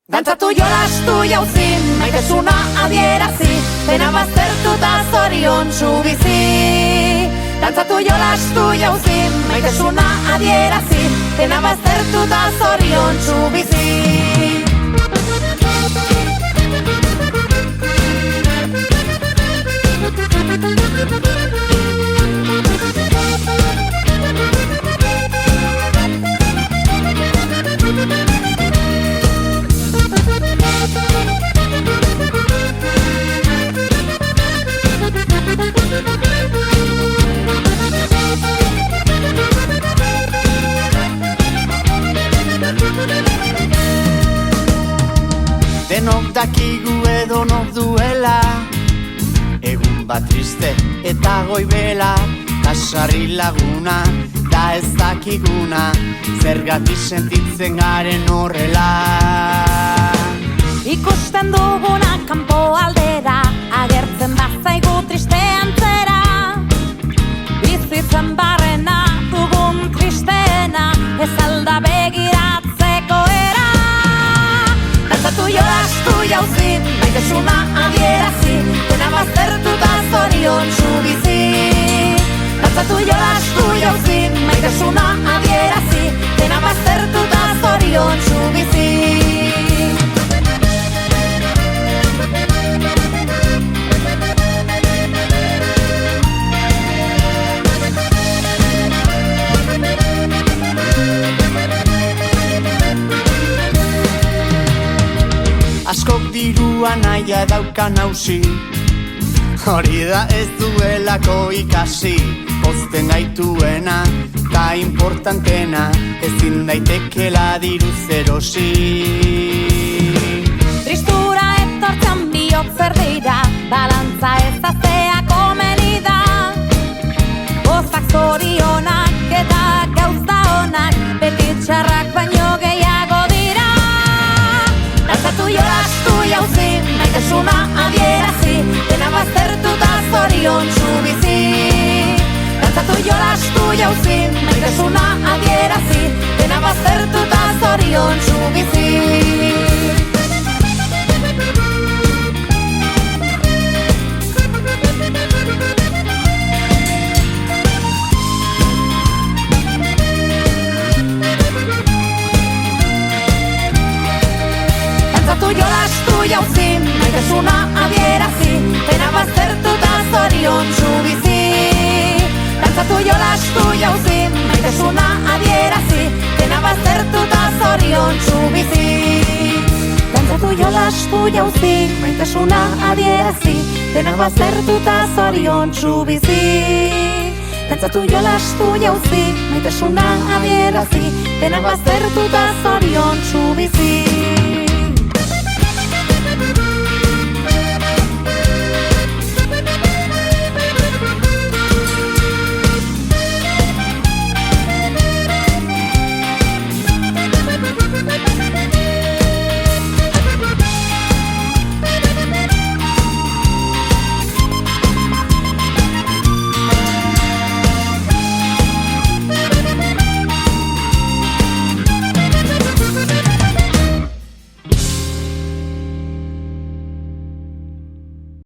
Dantzatu jolastu jauzi, maitasuna adierazi, pena baztertuta zoriontsu bizi. Dantzatu jolastu jauzi, maitasuna adierazi, pena baztertuta zoriontsu bizi. Denok dakigu edonok duela, egun bat triste eta goibela, kasarri laguna da ez dakiguna, zergatik sentitzen garen horrela. Ikusten duguna kanpo aldera, agertzen bazaigu triste antzera. Bizitzen barrena dugun tristeena, ez alda begiratzeko era. Dantzatu jolastu jauzi, maitasuna adierazi, dena baztertuta zoriontsu bizi. Dantzatu jolastu jauzi, maitasuna adierazi, dena baztertuta zoriontsu bizi. Askok dirua naia daukan hausi, hori da ez duelako ikasi. Pozten gaituena, ta importantena, ezin daitekela diruz erosi. Tristura etortzen bihotz erdira, balantza ezaztea komeni da. Gozak zorionak eta gauza honak, beti txarrak baino gehiago dira. Dantzatu jolastu jauzi, maitasuna adierazi, dena baztertuta zoriontsu bizi. Dantzatu jolastu jauzi, maitasuna adierazi, dena baztertuta zoriontsu bizi. Dantzatu jolastu jauzi, maitasuna adierazi, dena baztertuta zoriontsu bizi. Dantzatu jolastu jauzi, maitasuna adierazi, dena baztertuta zoriontsu bizi. Dantzatu jolastu jauzi, maitasuna adierazi, dena baztertuta zoriontsu bizi. Dantzatu jolastu jauzi, maitasuna adierazi, dena baztertuta zoriontsu bizi.